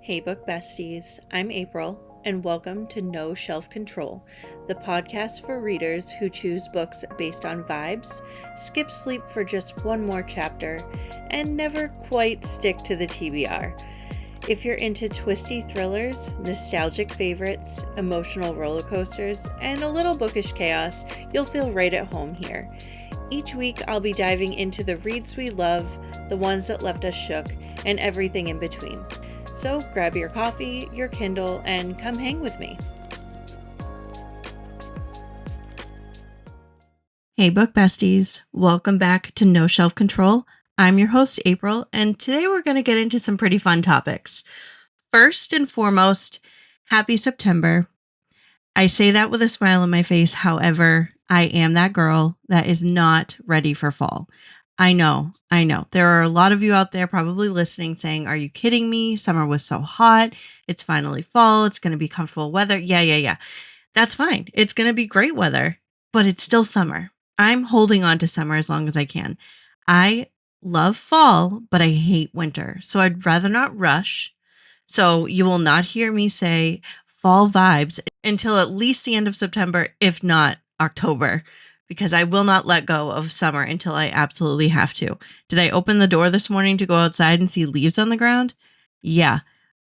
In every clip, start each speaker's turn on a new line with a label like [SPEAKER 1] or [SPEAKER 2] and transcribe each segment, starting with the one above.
[SPEAKER 1] Hey, book besties. I'm April, and welcome to No Shelf Control, the podcast for readers who choose books based on vibes, skip sleep for just one more chapter, and never quite stick to the TBR. If you're into twisty thrillers, nostalgic favorites, emotional roller coasters, and a little bookish chaos, you'll feel right at home here. Each week, I'll be diving into the reads we love, the ones that left us shook, and everything in between. So grab your coffee, your Kindle, and come hang with me. Hey, book besties. Welcome back to No Shelf Control. I'm your host, April, and today we're going to get into some pretty fun topics. First and foremost, happy September. I say that with a smile on my face. However, I am that girl that is not ready for fall. I know. There are a lot of you out there probably listening saying, are you kidding me? Summer was so hot. It's finally fall. It's going to be comfortable weather. Yeah. That's fine. It's going to be great weather, but it's still summer. I'm holding on to summer as long as I can. I love fall, but I hate winter. So I'd rather not rush. So you will not hear me say fall vibes until at least the end of September, if not October, because I will not let go of summer until I absolutely have to. Did I open the door this morning to go outside and see leaves on the ground? Yeah.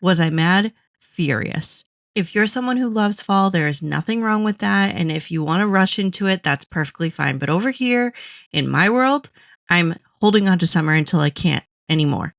[SPEAKER 1] Was I mad? Furious. If you're someone who loves fall, there is nothing wrong with that. And if you want to rush into it, that's perfectly fine. But over here in my world, I'm holding on to summer until I can't anymore.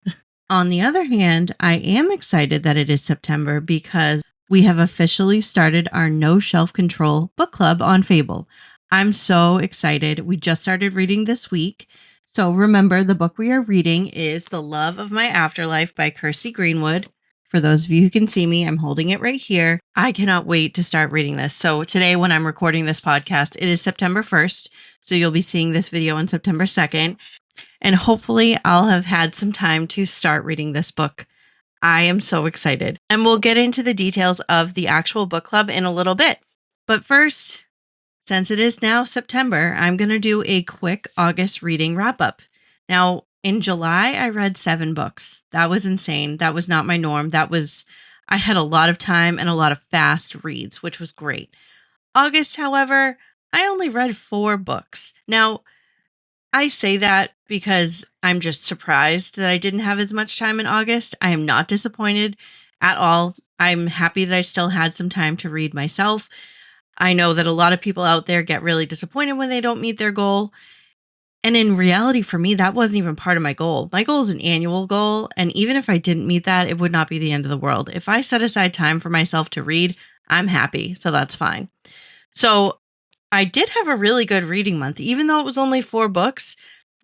[SPEAKER 1] On the other hand, I am excited that it is September because we have officially started our No Shelf Control book club on Fable. I'm so excited. We just started reading this week. So remember, the book we are reading is The Love of My Afterlife by Kirsty Greenwood. For those of you who can see me, I'm holding it right here. I cannot wait to start reading this. So today, when I'm recording this podcast, it is September 1st. So you'll be seeing this video on September 2nd. And hopefully, I'll have had some time to start reading this book. I am so excited. And we'll get into the details of the actual book club in a little bit. But first, since it is now September, I'm going to do a quick August reading wrap up. Now, in July, I read 7 books. That was insane. That was not my norm. I had a lot of time and a lot of fast reads, which was great. August, however, I only read 4 books. Now, I say that because I'm just surprised that I didn't have as much time in August. I am not disappointed at all. I'm happy that I still had some time to read myself. I know that a lot of people out there get really disappointed when they don't meet their goal. And in reality, for me, that wasn't even part of my goal. My goal is an annual goal. And even if I didn't meet that, it would not be the end of the world. If I set aside time for myself to read, I'm happy. So that's fine. So I did have a really good reading month, even though it was only 4 books.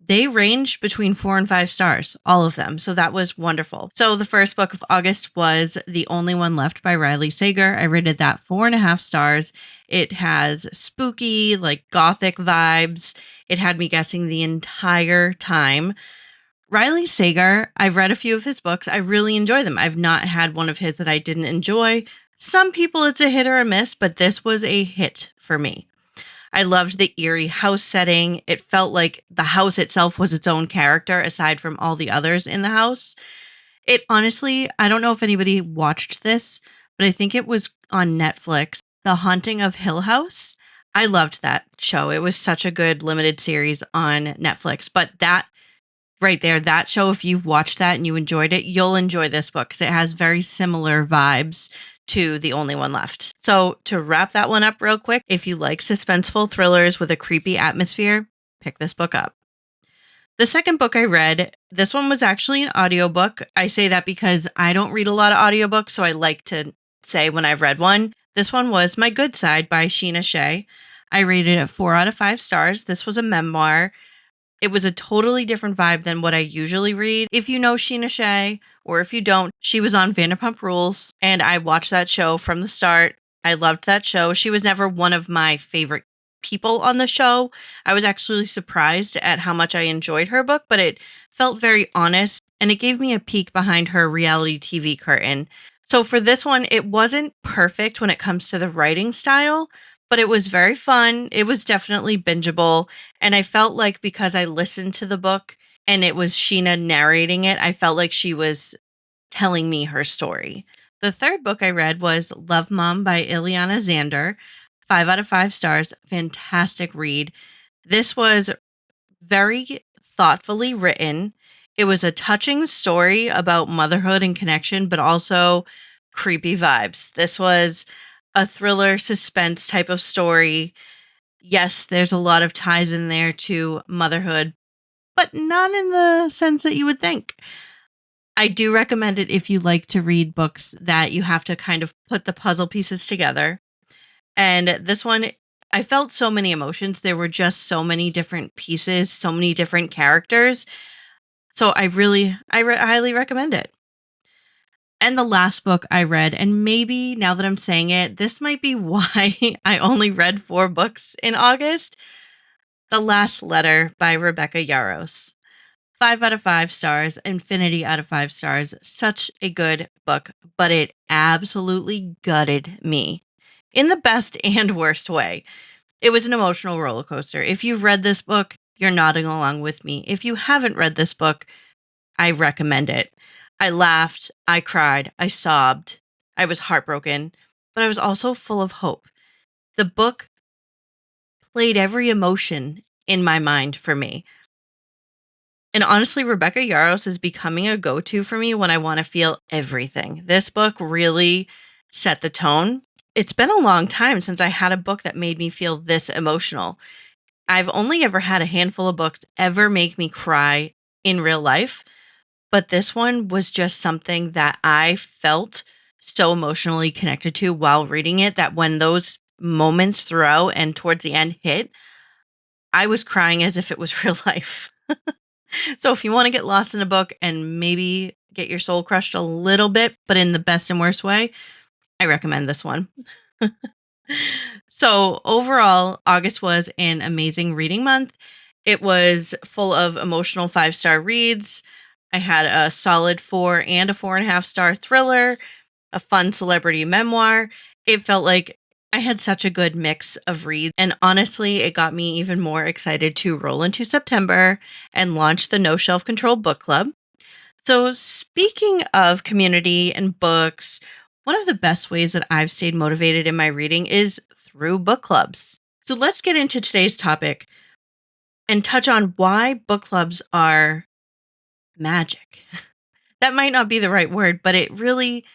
[SPEAKER 1] They ranged between 4 and 5 stars, all of them. So that was wonderful. So the first book of August was The Only One Left by Riley Sager. I rated that 4.5 stars. It has spooky, like gothic vibes. It had me guessing the entire time. Riley Sager, I've read a few of his books. I really enjoy them. I've not had one of his that I didn't enjoy. Some people it's a hit or a miss, but this was a hit for me. I loved the eerie house setting. It felt like the house itself was its own character aside from all the others in the house. It honestly, I don't know if anybody watched this, but I think it was on Netflix, The Haunting of Hill House. I loved that show. It was such a good limited series on Netflix. But that right there, that show, if you've watched that and you enjoyed it, you'll enjoy this book because it has very similar vibes to The Only One Left. So to wrap that one up real quick, if you like suspenseful thrillers with a creepy atmosphere, pick this book up. The second book I read, this one was actually an audiobook. I say that because I don't read a lot of audiobooks, so I like to say when I've read one. This one was My Good Side by Sheena Shea. I rated it 4 out of 5 stars. This was a memoir. It was a totally different vibe than what I usually read. If you know Sheena Shea, or if you don't, she was on Vanderpump Rules, and I watched that show from the start. I loved that show. She was never one of my favorite people on the show. I was actually surprised at how much I enjoyed her book, but it felt very honest, and it gave me a peek behind her reality TV curtain. So for this one, it wasn't perfect when it comes to the writing style, but it was very fun. It was definitely bingeable. And I felt like because I listened to the book and it was Sheena narrating it, I felt like she was telling me her story. The third book I read was Love Mom by Ileana Zander. 5 out of 5 stars. Fantastic read. This was very thoughtfully written. It was a touching story about motherhood and connection, but also creepy vibes. This was a thriller suspense type of story. Yes, there's a lot of ties in there to motherhood, but not in the sense that you would think. I do recommend it if you like to read books that you have to kind of put the puzzle pieces together. And this one, I felt so many emotions. There were just so many different pieces, so many different characters. So highly recommend it. And the last book I read, and maybe now that I'm saying it, this might be why I only read 4 books in August. The Last Letter by Rebecca Yarros. 5 out of 5 stars, infinity out of 5 stars. Such a good book, but it absolutely gutted me in the best and worst way. It was an emotional roller coaster. If you've read this book, you're nodding along with me. If you haven't read this book, I recommend it. I laughed, I cried, I sobbed, I was heartbroken, but I was also full of hope. The book played every emotion in my mind for me. And honestly, Rebecca Yarros is becoming a go to for me when I want to feel everything. This book really set the tone. It's been a long time since I had a book that made me feel this emotional. I've only ever had a handful of books ever make me cry in real life, but this one was just something that I felt so emotionally connected to while reading it that when those moments throughout and towards the end hit, I was crying as if it was real life. So if you want to get lost in a book and maybe get your soul crushed a little bit, but in the best and worst way, I recommend this one. So overall, August was an amazing reading month. It was full of emotional 5 star reads. I had a solid 4 and a 4.5 star thriller, a fun celebrity memoir. It felt like I had such a good mix of reads. And honestly, it got me even more excited to roll into September and launch the No Shelf Control Book Club. So, speaking of community and books, one of the best ways that I've stayed motivated in my reading is through book clubs. So, let's get into today's topic and touch on why book clubs are magic. That might not be the right word, but it really,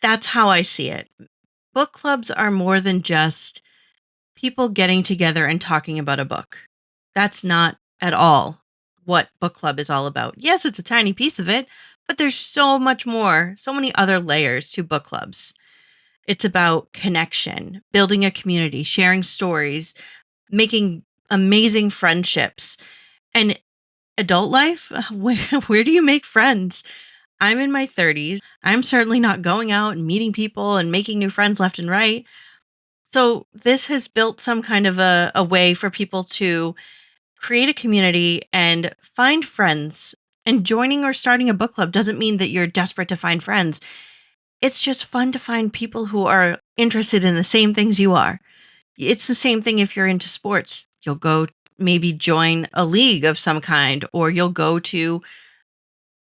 [SPEAKER 1] that's how I see it. Book clubs are more than just people getting together and talking about a book. That's not at all what book club is all about. Yes, it's a tiny piece of it, but there's so much more, so many other layers to book clubs. It's about connection, building a community, sharing stories, making amazing friendships. And adult life, where do you make friends? I'm in my 30s. I'm certainly not going out and meeting people and making new friends left and right. So, this has built some kind of a way for people to create a community and find friends. And joining or starting a book club doesn't mean that you're desperate to find friends. It's just fun to find people who are interested in the same things you are. It's the same thing if you're into sports. You'll go maybe join a league of some kind, or you'll go to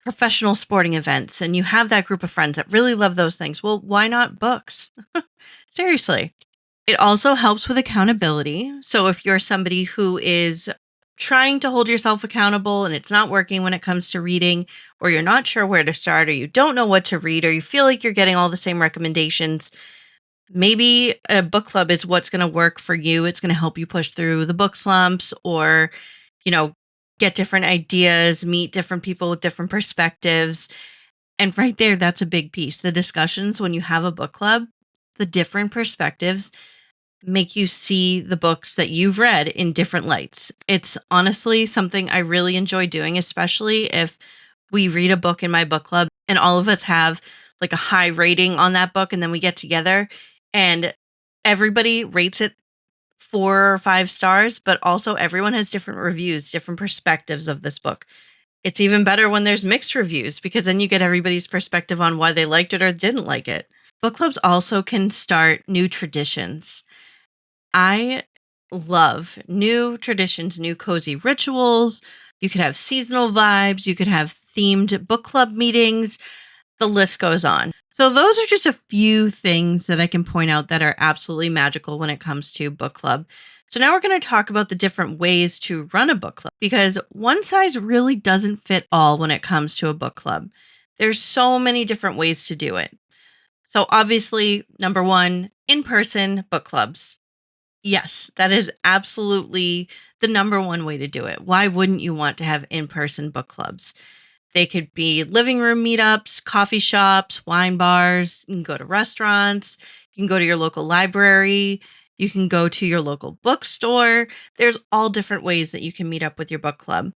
[SPEAKER 1] professional sporting events and you have that group of friends that really love those things. Well, why not books? Seriously. It also helps with accountability. So if you're somebody who is trying to hold yourself accountable and it's not working when it comes to reading, or you're not sure where to start, or you don't know what to read, or you feel like you're getting all the same recommendations, maybe a book club is what's going to work for you. It's going to help you push through the book slumps or, you know, get different ideas, meet different people with different perspectives. And right there, that's a big piece. The discussions when you have a book club, the different perspectives make you see the books that you've read in different lights. It's honestly something I really enjoy doing, especially if we read a book in my book club and all of us have like a high rating on that book. And then we get together and everybody rates it 4 or 5 stars, but also everyone has different reviews, different perspectives of this book. It's even better when there's mixed reviews because then you get everybody's perspective on why they liked it or didn't like it. Book clubs also can start new traditions. I love new traditions, new cozy rituals. You could have seasonal vibes, you could have themed book club meetings. The list goes on. So, those are just a few things that I can point out that are absolutely magical when it comes to book club. So, now we're going to talk about the different ways to run a book club because one size really doesn't fit all when it comes to a book club. There's so many different ways to do it. So, obviously, number one, in person book clubs. Yes, that is absolutely the number one way to do it. Why wouldn't you want to have in person book clubs? They could be living room meetups, coffee shops, wine bars. You can go to restaurants. You can go to your local library. You can go to your local bookstore. There's all different ways that you can meet up with your book club.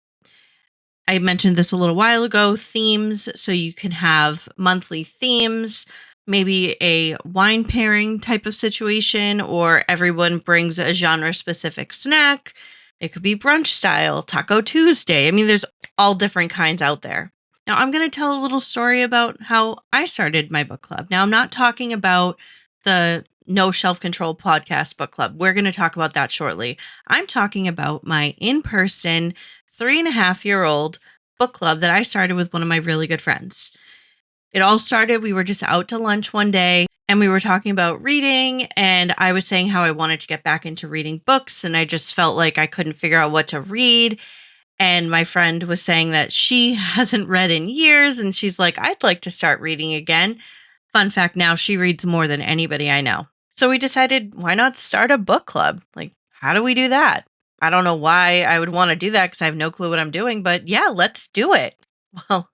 [SPEAKER 1] I mentioned this a little while ago, themes. So you can have monthly themes, maybe a wine pairing type of situation, or everyone brings a genre specific snack. It could be brunch style, Taco Tuesday. I mean, there's all different kinds out there. Now, I'm going to tell a little story about how I started my book club. Now, I'm not talking about the No Shelf Control podcast book club. We're going to talk about that shortly. I'm talking about my in person 3.5-year-old book club that I started with one of my really good friends. It all started, we were just out to lunch one day and we were talking about reading. And I was saying how I wanted to get back into reading books. And I just felt like I couldn't figure out what to read. And my friend was saying that she hasn't read in years. And she's like, I'd like to start reading again. Fun fact, now she reads more than anybody I know. So we decided, why not start a book club? Like, how do we do that? I don't know why I would want to do that because I have no clue what I'm doing, but yeah, let's do it. Well,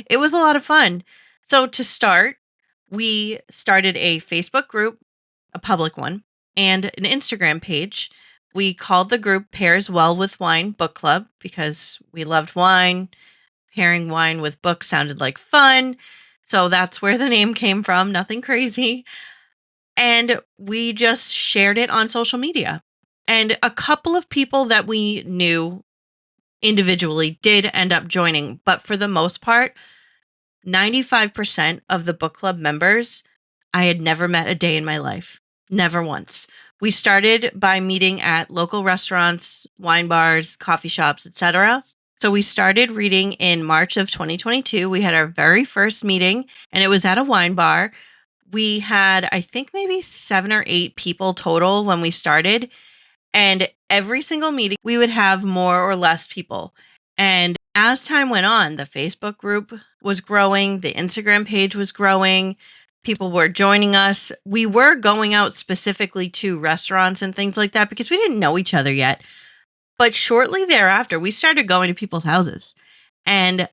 [SPEAKER 1] it was a lot of fun. So to start, we started a Facebook group, a public one, and an Instagram page. We called the group Pairs Well with Wine Book Club because we loved wine. Pairing wine with books sounded like fun. So that's where the name came from, nothing crazy. And we just shared it on social media. And a couple of people that we knew individually did end up joining, but for the most part, 95% of the book club members I had never met a day in my life. Never once. We started by meeting at local restaurants, wine bars, coffee shops, etc. So we started reading in March of 2022. We had our very first meeting and it was at a wine bar. We had, I think, maybe 7 or 8 people total when we started. And every single meeting, we would have more or less people. And as time went on, the Facebook group was growing, the Instagram page was growing, people were joining us. We were going out specifically to restaurants and things like that because we didn't know each other yet. But shortly thereafter, we started going to people's houses. And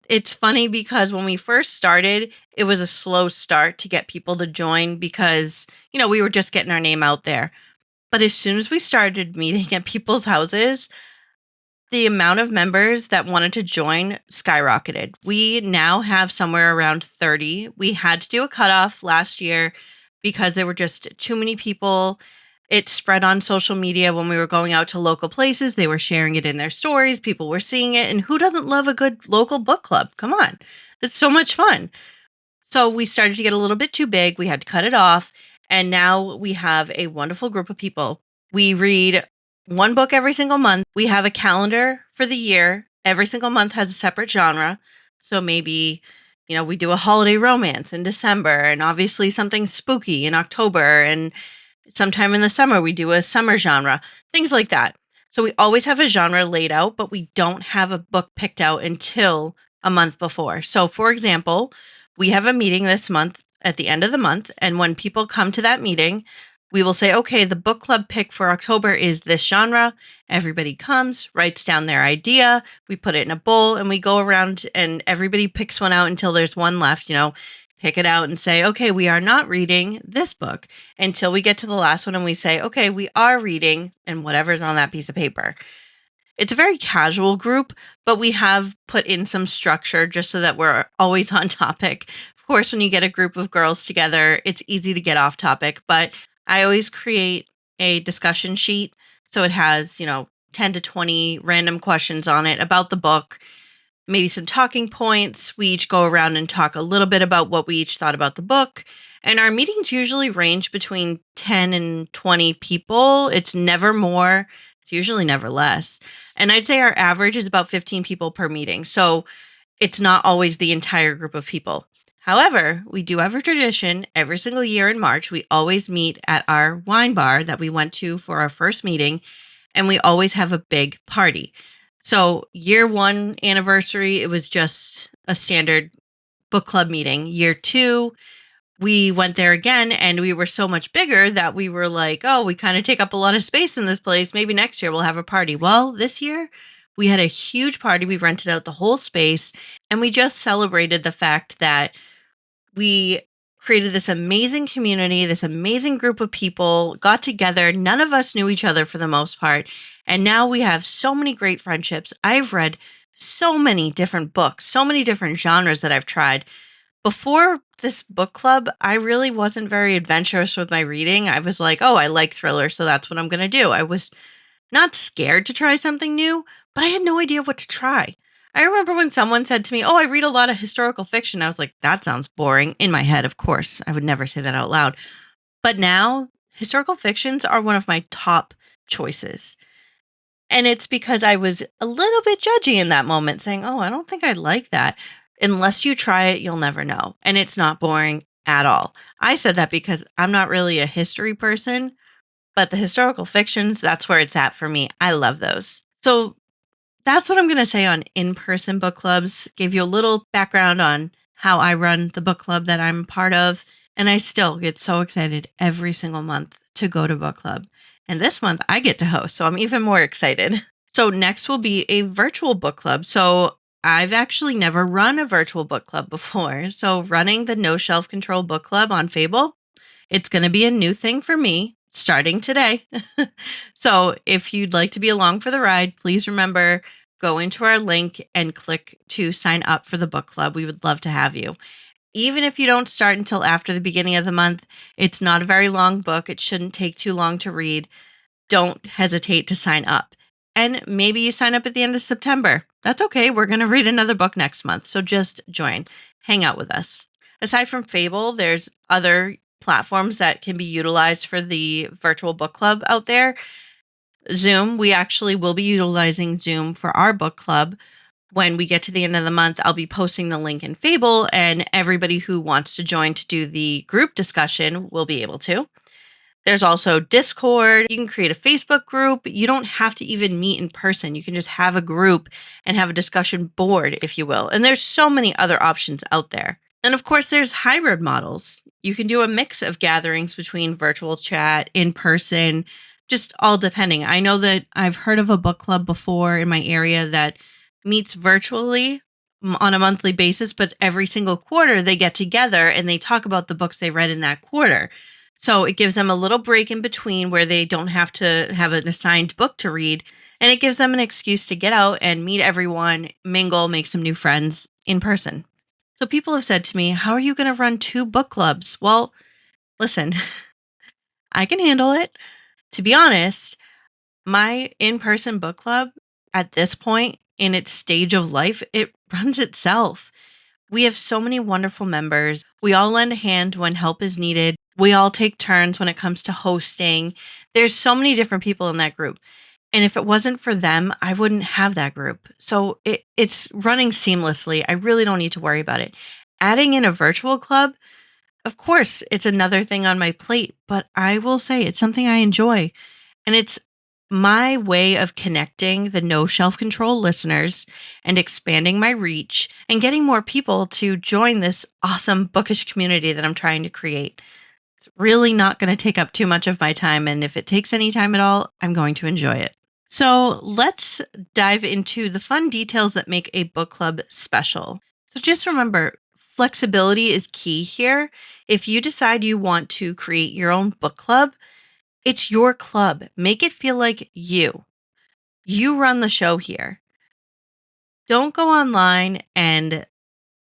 [SPEAKER 1] it's funny because when we first started, it was a slow start to get people to join because, we were just getting our name out there. But as soon as we started meeting at people's houses, the amount of members that wanted to join skyrocketed. We now have somewhere around 30. We had to do a cutoff last year because there were just too many people. It spread on social media when we were going out to local places. They were sharing it in their stories. People were seeing it. And who doesn't love a good local book club? Come on. It's so much fun. So we started to get a little bit too big. We had to cut it off. And now we have a wonderful group of people. We read one book every single month. We have a calendar for the year. Every single month has a separate genre. So maybe, we do a holiday romance in December and obviously something spooky in October. And sometime in the summer, we do a summer genre, things like that. So we always have a genre laid out, but we don't have a book picked out until a month before. So, for example, we have a meeting this month at the end of the month. And when people come to that meeting, we will say, okay, the book club pick for October is this genre. Everybody comes, writes down their idea. We put it in a bowl and we go around and everybody picks one out until there's one left, pick it out and say, okay, we are not reading this book until we get to the last one and we say, okay, we are reading and whatever's on that piece of paper. It's a very casual group, but we have put in some structure just so that we're always on topic. Of course, when you get a group of girls together, it's easy to get off topic, but I always create a discussion sheet. So it has, 10 to 20 random questions on it about the book, maybe some talking points. We each go around and talk a little bit about what we each thought about the book. And our meetings usually range between 10 and 20 people. It's never more, it's usually never less. And I'd say our average is about 15 people per meeting. So it's not always the entire group of people. However, we do have a tradition every single year in March. We always meet at our wine bar that we went to for our first meeting, and we always have a big party. So, year one anniversary, it was just a standard book club meeting. Year two, we went there again and we were so much bigger that we were like, oh, we kind of take up a lot of space in this place. Maybe next year we'll have a party. Well, this year we had a huge party. We rented out the whole space and we just celebrated the fact that we created this amazing community, this amazing group of people, got together. None of us knew each other for the most part. And now we have so many great friendships. I've read so many different books, so many different genres that I've tried. Before this book club, I really wasn't very adventurous with my reading. I was like, oh, I like thrillers, so that's what I'm going to do. I was not scared to try something new, but I had no idea what to try. I remember when someone said to me, oh, I read a lot of historical fiction. I was like, that sounds boring. In my head, of course. I would never say that out loud. But now, historical fictions are one of my top choices. And it's because I was a little bit judgy in that moment, saying, oh, I don't think I like that. Unless you try it, you'll never know. And it's not boring at all. I said that because I'm not really a history person, but the historical fictions, that's where it's at for me. I love those. So that's what I'm going to say on in person book clubs. Gave you a little background on how I run the book club that I'm part of. And I still get so excited every single month to go to book club. And this month I get to host, so I'm even more excited. So next will be a virtual book club. So I've actually never run a virtual book club before. So running the No Shelf Control book club on Fable, it's going to be a new thing for me starting today. So if you'd like to be along for the ride, please remember go into our link and click to sign up for the book club. We would love to have you. Even if you don't start until after the beginning of the month, it's not a very long book. It shouldn't take too long to read. Don't hesitate to sign up. And maybe you sign up at the end of September. That's okay. We're going to read another book next month. So just join, hang out with us. Aside from Fable, there's other platforms that can be utilized for the virtual book club out there. Zoom, we actually will be utilizing Zoom for our book club. When we get to the end of the month, I'll be posting the link in Fable, and everybody who wants to join to do the group discussion will be able to. There's also Discord. You can create a Facebook group. You don't have to even meet in person. You can just have a group and have a discussion board, if you will. And there's so many other options out there. And of course, there's hybrid models. You can do a mix of gatherings between virtual chat, in person, just all depending. I know that I've heard of a book club before in my area that meets virtually on a monthly basis, but every single quarter they get together and they talk about the books they read in that quarter. So it gives them a little break in between where they don't have to have an assigned book to read. And it gives them an excuse to get out and meet everyone, mingle, make some new friends in person. So people have said to me, how are you going to run two book clubs? Well, listen, I can handle it. To be honest, my in person book club at this point in its stage of life, it runs itself. We have so many wonderful members. We all lend a hand when help is needed. We all take turns when it comes to hosting. There's so many different people in that group. And if it wasn't for them, I wouldn't have that group. So it's running seamlessly. I really don't need to worry about it. Adding in a virtual club, of course, it's another thing on my plate, but I will say it's something I enjoy. And it's my way of connecting the No Shelf Control listeners and expanding my reach and getting more people to join this awesome bookish community that I'm trying to create. It's really not going to take up too much of my time. And if it takes any time at all, I'm going to enjoy it. So let's dive into the fun details that make a book club special. So just remember, flexibility is key here. If you decide you want to create your own book club, it's your club. Make it feel like you. You run the show here. Don't go online and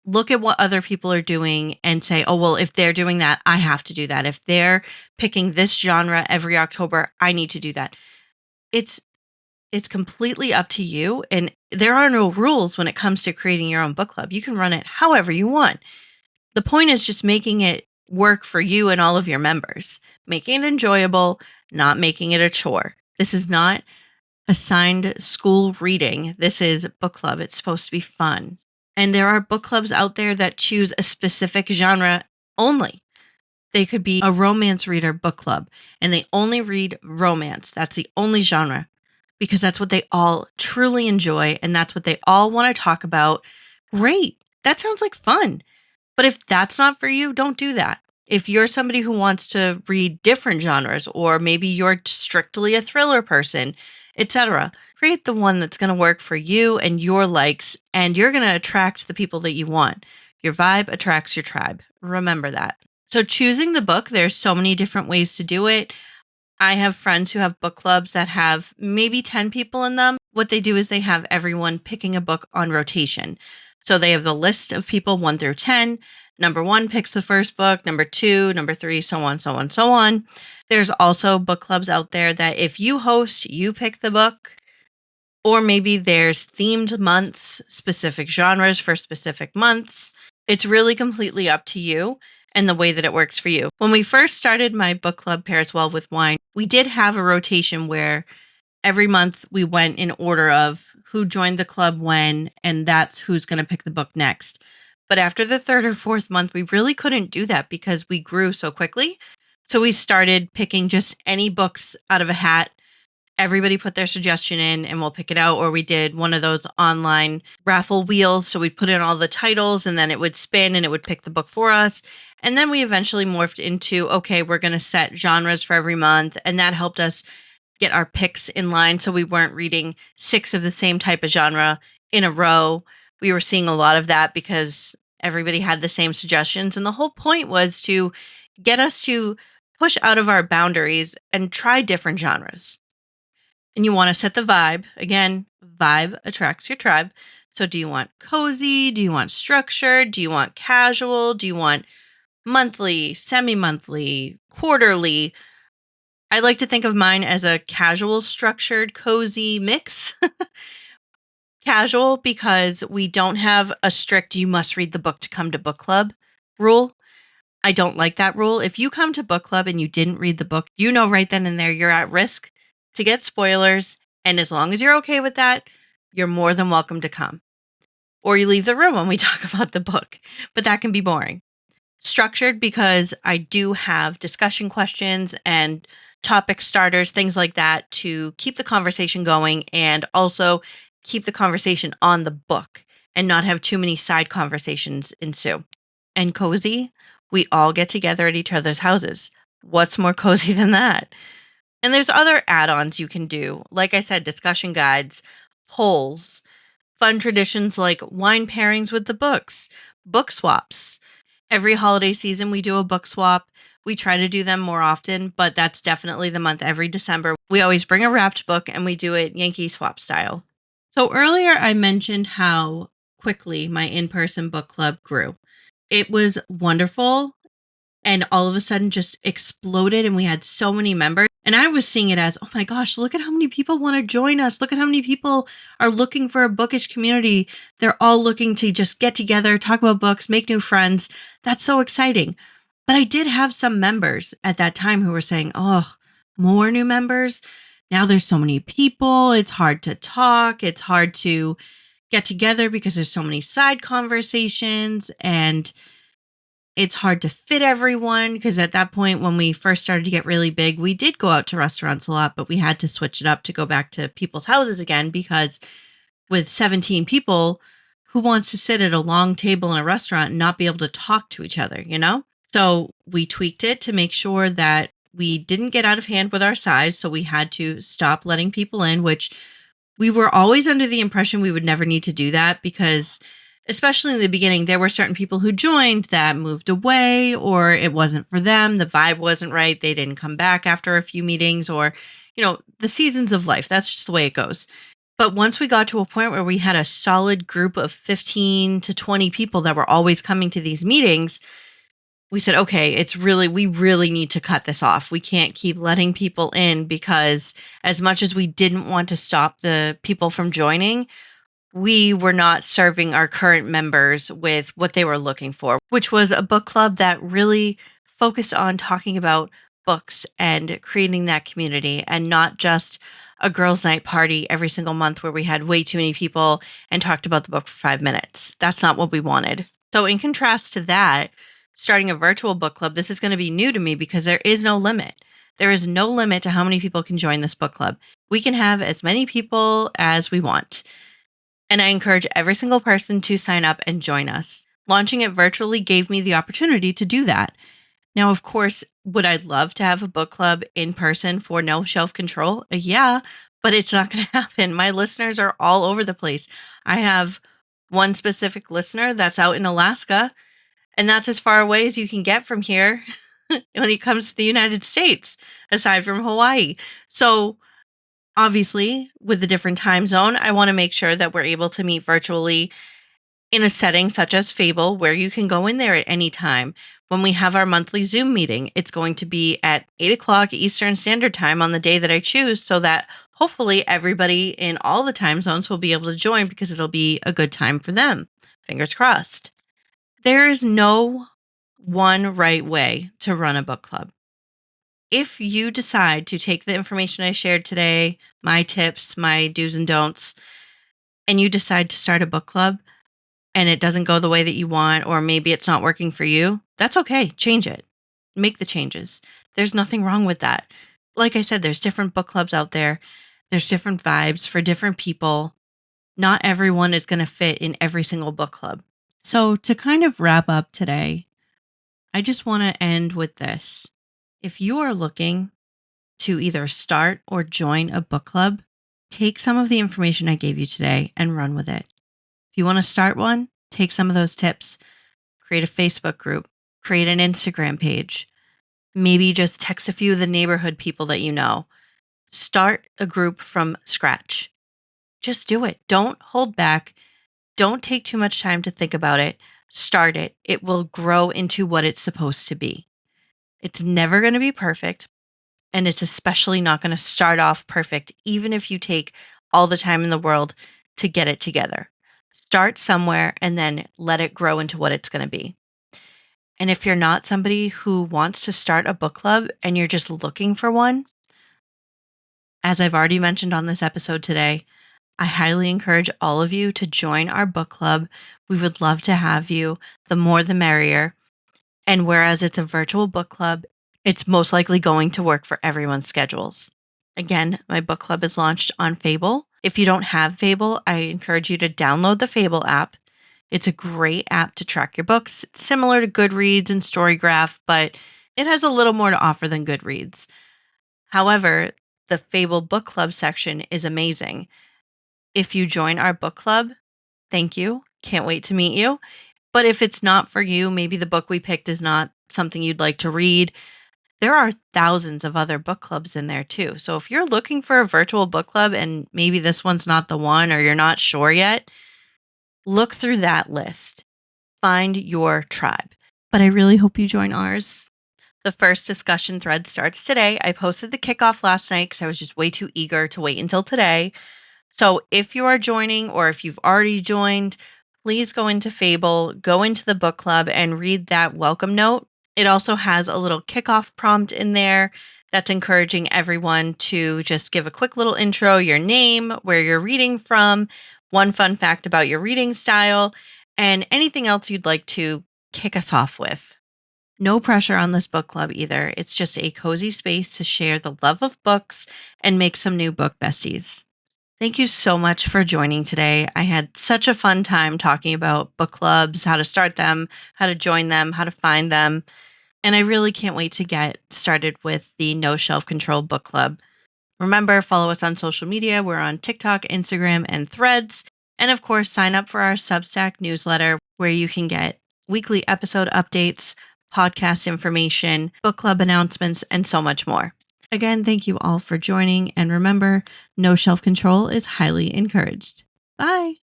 [SPEAKER 1] look at what other people are doing and say, oh, well, if they're doing that, I have to do that. If they're picking this genre every October, I need to do that. It's completely up to you. And there are no rules when it comes to creating your own book club. You can run it however you want. The point is just making it work for you and all of your members, making it enjoyable, not making it a chore. This is not assigned school reading. This is book club. It's supposed to be fun. And there are book clubs out there that choose a specific genre only. They could be a romance reader book club and they only read romance. That's the only genre because that's what they all truly enjoy and that's what they all want to talk about. Great. That sounds like fun. But if that's not for you, don't do that. If you're somebody who wants to read different genres, or maybe you're strictly a thriller person, etc., create the one that's going to work for you and your likes, and you're going to attract the people that you want. Your vibe attracts your tribe. Remember that. So, choosing the book, there's so many different ways to do it. I have friends who have book clubs that have maybe 10 people in them. What they do is they have everyone picking a book on rotation. So they have the list of people 1 through 10. Number 1 picks the first book, number 2, number 3, so on, so on, so on. There's also book clubs out there that if you host, you pick the book. Or maybe there's themed months, specific genres for specific months. It's really completely up to you and the way that it works for you. When we first started my book club Pairs Well with Wine, we did have a rotation where every month we went in order of who joined the club when, and that's who's going to pick the book next. But after the third or fourth month, we really couldn't do that because we grew so quickly. So we started picking just any books out of a hat. Everybody put their suggestion in and we'll pick it out. Or we did one of those online raffle wheels. So we put in all the titles and then it would spin and it would pick the book for us. And then we eventually morphed into, okay, we're going to set genres for every month. And that helped us get our picks in line. So we weren't reading 6 of the same type of genre in a row. We were seeing a lot of that because everybody had the same suggestions. And the whole point was to get us to push out of our boundaries and try different genres. And you want to set the vibe. Again, vibe attracts your tribe. So do you want cozy? Do you want structured? Do you want casual? Do you want monthly, semi-monthly, quarterly? I like to think of mine as a casual, structured, cozy mix. Casual because we don't have a strict you must read the book to come to book club rule. I don't like that rule. If you come to book club and you didn't read the book, you know right then and there you're at risk to get spoilers. And as long as you're okay with that, you're more than welcome to come. Or you leave the room when we talk about the book, but that can be boring. Structured because I do have discussion questions and topic starters, things like that to keep the conversation going and also keep the conversation on the book and not have too many side conversations ensue. And cozy, we all get together at each other's houses. What's more cozy than that? And there's other add ons you can do. Like I said, discussion guides, polls, fun traditions like wine pairings with the books, book swaps. Every holiday season, we do a book swap. We try to do them more often, but that's definitely the month every December. We always bring a wrapped book and we do it Yankee swap style. So earlier, I mentioned how quickly my in person book club grew. It was wonderful and all of a sudden just exploded and we had so many members and I was seeing it as, oh my gosh, look at how many people want to join us, look at how many people are looking for a bookish community. They're all looking to just get together, talk about books, make new friends. That's so exciting. But I did have some members at that time who were saying, oh, more new members, now there's so many people, it's hard to talk, it's hard to get together because there's so many side conversations and it's hard to fit everyone because at that point, when we first started to get really big, we did go out to restaurants a lot, but we had to switch it up to go back to people's houses again because with 17 people, who wants to sit at a long table in a restaurant and not be able to talk to each other, you know? So we tweaked it to make sure that we didn't get out of hand with our size. So we had to stop letting people in, which we were always under the impression we would never need to do that because especially in the beginning there were certain people who joined that moved away or it wasn't for them, the vibe wasn't right, they didn't come back after a few meetings or the seasons of life, that's just the way it goes. But once we got to a point where we had a solid group of 15 to 20 people that were always coming to these meetings, we said, okay, we really need to cut this off. We can't keep letting people in because as much as we didn't want to stop the people from joining, we were not serving our current members with what they were looking for, which was a book club that really focused on talking about books and creating that community and not just a girls' night party every single month where we had way too many people and talked about the book for 5 minutes. That's not what we wanted. So, in contrast to that, starting a virtual book club, this is going to be new to me because there is no limit. There is no limit to how many people can join this book club. We can have as many people as we want. And I encourage every single person to sign up and join us. Launching it virtually gave me the opportunity to do that. Now, of course, would I love to have a book club in person for No Shelf Control? Yeah, but it's not going to happen. My listeners are all over the place. I have one specific listener that's out in Alaska, and that's as far away as you can get from here when it comes to the United States, aside from Hawaii. So, obviously, with the different time zone, I want to make sure that we're able to meet virtually in a setting such as Fable, where you can go in there at any time. When we have our monthly Zoom meeting, it's going to be at 8 o'clock Eastern Standard Time on the day that I choose, so that hopefully everybody in all the time zones will be able to join because it'll be a good time for them. Fingers crossed. There is no one right way to run a book club. If you decide to take the information I shared today, my tips, my do's and don'ts, and you decide to start a book club, and it doesn't go the way that you want, or maybe it's not working for you, that's okay. Change it. Make the changes. There's nothing wrong with that. Like I said, there's different book clubs out there. There's different vibes for different people. Not everyone is going to fit in every single book club. So, to kind of wrap up today, I just want to end with this. If you are looking to either start or join a book club, take some of the information I gave you today and run with it. If you want to start one, take some of those tips, create a Facebook group, create an Instagram page, maybe just text a few of the neighborhood people that you know. Start a group from scratch. Just do it. Don't hold back. Don't take too much time to think about it. Start it. It will grow into what it's supposed to be. It's never going to be perfect, and it's especially not going to start off perfect, even if you take all the time in the world to get it together. Start somewhere and then let it grow into what it's going to be. And if you're not somebody who wants to start a book club and you're just looking for one, as I've already mentioned on this episode today, I highly encourage all of you to join our book club. We would love to have you. The more the merrier. And whereas it's a virtual book club, it's most likely going to work for everyone's schedules. Again, my book club is launched on Fable. If you don't have Fable, I encourage you to download the Fable app. It's a great app to track your books. It's similar to Goodreads and Storygraph, but it has a little more to offer than Goodreads. However, the Fable book club section is amazing. If you join our book club, thank you. Can't wait to meet you. But if it's not for you, maybe the book we picked is not something you'd like to read, there are thousands of other book clubs in there too. So if you're looking for a virtual book club and maybe this one's not the one or you're not sure yet, look through that list. Find your tribe. But I really hope you join ours. The first discussion thread starts today. I posted the kickoff last night because I was just way too eager to wait until today. So if you are joining or if you've already joined, please go into Fable, go into the book club and read that welcome note. It also has a little kickoff prompt in there that's encouraging everyone to just give a quick little intro, your name, where you're reading from, one fun fact about your reading style, and anything else you'd like to kick us off with. No pressure on this book club either. It's just a cozy space to share the love of books and make some new book besties. Thank you so much for joining today. I had such a fun time talking about book clubs, how to start them, how to join them, how to find them. And I really can't wait to get started with the No Shelf Control Book Club. Remember, follow us on social media. We're on TikTok, Instagram, and Threads. And of course, sign up for our Substack newsletter where you can get weekly episode updates, podcast information, book club announcements, and so much more. Again, thank you all for joining. And remember, no shelf control is highly encouraged. Bye.